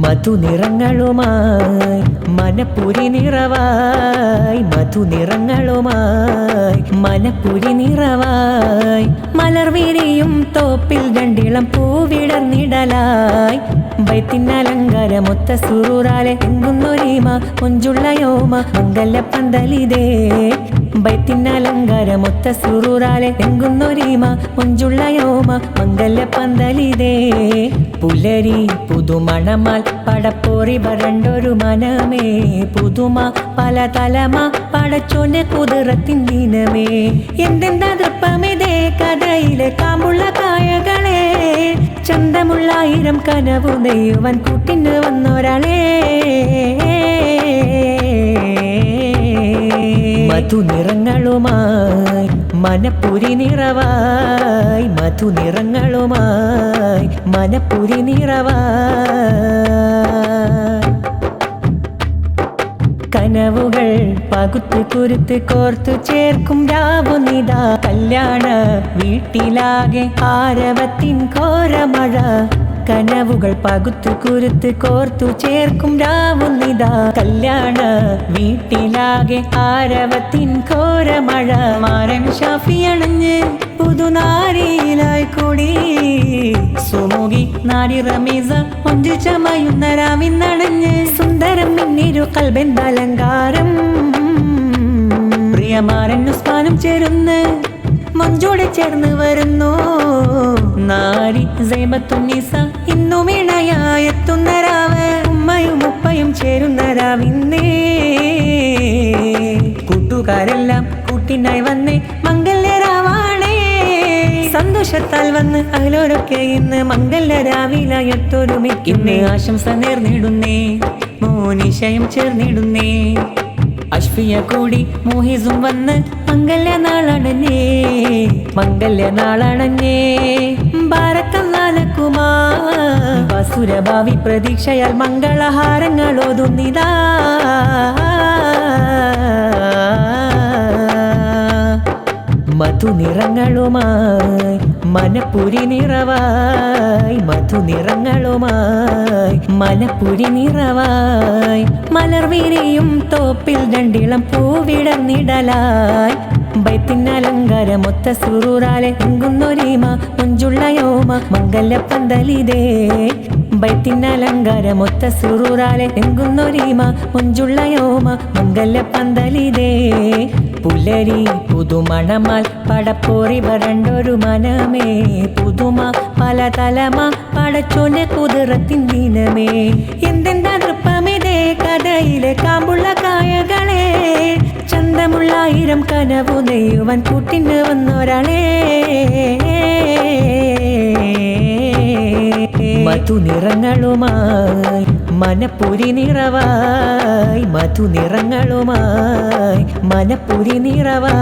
മധുനിറങ്ങളുമായി മനപ്പുരി നിറവായി മധുനിറങ്ങളുമായി മനപ്പുരി നിറവായി മലർവിരിയും തോപ്പിൽ രണ്ടിളം പൂവിടർന്നിടലായി ബൈത്തിനലങ്കാരമൊത്ത സുറൂറാലെ എങ്ങുന്നൊരീമ കൊഞ്ചുള്ളയോമ മംഗല്യപ്പന്തലിതേ ബൈത്തിനലങ്കാരമൊത്ത സുറൂറാലെ എങ്ങുന്നൊരീമ കൊഞ്ചുള്ളയോമ മംഗല്യപ്പന്തലിതേ പുലരി പുതുമണമാൽ പടപ്പോറി വരണ്ടൊരു മനമേ പുതുമ പല തലമ പടച്ചോന്റെ കുതിരത്തിൻ ദിനമേ എന്തെന്താ തൃപ്പമിതേ കഥയിലെ കാമ്പുള്ള കായകളെ ചന്തമുള്ളായിരം കനവു നെയ്യുവൻ കൂട്ടിന് വന്നൊരാളെ മധുനിറങ്ങളുമായി മനപ്പുരി നിറവായി മധുനിറങ്ങളുമായി മനപ്പുരി നിറവായി കനവുകൾ പകുത്ത് കുരുത്ത് കോർത്തു ചേർക്കും രാവുനിതാ കല്യാണ വീട്ടിലാകെ ആരവത്തിൻ ഘോരമഴ കനവുകൾ പകുത്ത് കുരുത്ത് കോർത്തു ചേർക്കും രാവുനിതാ കല്യാണ വീട്ടിലാകെ ആരവത്തിൻ ഘോരമഴ മാരൻ ഷാഫിയണഞ്ഞ് പുതുനാരിയിലായി കൂടി സുമുഖി നാരി റമീസ ഒഞ്ചു ചമയുന്ന രാവിന്നണഞ്ഞ് സുന്ദരം മിന്നിരു കൽബെന്തലങ്കാരം പ്രിയമാരൻ ഉസ്മാനും ചേരുന്ന് മഞ്ചോടെ ചേർന്ന് വരുന്നു നാരി സൈബത്തുന്നീസ ഇന്നും ഇണയായെത്തുന്ന രാവ് ഉമ്മയും ഉപ്പയും ചേരുന്ന രാവിന്നേ കൂട്ടുകാരെല്ലാം കൂട്ടിനായി വന്നേ മംഗല്യരാവാണേ സന്തോഷത്താൽ വന്ന് അകലോരൊക്കെ ഇന്ന് മംഗല്യരാവിലായൊത്തൊരുമിക്കുന്നേ ആശംസ നേർന്നിടുന്നേ മോനിശയം ചേർന്നിടുന്നേ അഷ്ഫിയ കൂടി മോഹിസും വന്ന് മംഗല്യനാളണഞ്ഞേ മംഗല്യനാളണഞ്ഞേ ബാരക്കല്ലാലക്കുമാ ബസുരഭാവി പ്രതീക്ഷയാൽ മംഗളഹാരങ്ങൾ ഓതുന്നിതാ മധുനിറങ്ങളുമായി മനപ്പുരി നിറവായി മധുനിറങ്ങളുമായി മനപ്പുരി നിറവായി മലർവിരിയും തോപ്പിൽ രണ്ടിളം പൂവിടർന്നിടലായി ബൈത്തിനലങ്കാരമൊത്ത സുറൂറാലെ എങ്ങുന്നൊരീമ കൊഞ്ചുള്ളയോമ മംഗല്യപ്പന്തലിതേ ബൈത്തിനലങ്കാരമൊത്ത സുറൂറാലെ എങ്ങുന്നൊരീമ കൊഞ്ചുള്ളയോമ മംഗല്യപ്പന്തലിതേ പുലരി പുതുമണമാൽ പടപ്പോറി വരണ്ടൊരു മനമേ പുതുമ പല തലമ പടച്ചോന്റെ കുതിരത്തിൻ ദിനമേ എന്തെന്താ നൃപ്പമിതേ കഥയിലെ കാമ്പുള്ള കായകളെ ചന്തമുള്ളായിരം കനവു നെയ്യുവൻ കൂട്ടിന് വന്നൊരാളെ മധുനിറങ്ങളുമായി മനപ്പുരി നിറവായി മധുനിറങ്ങളുമായി മനപ്പുരി നിറവായി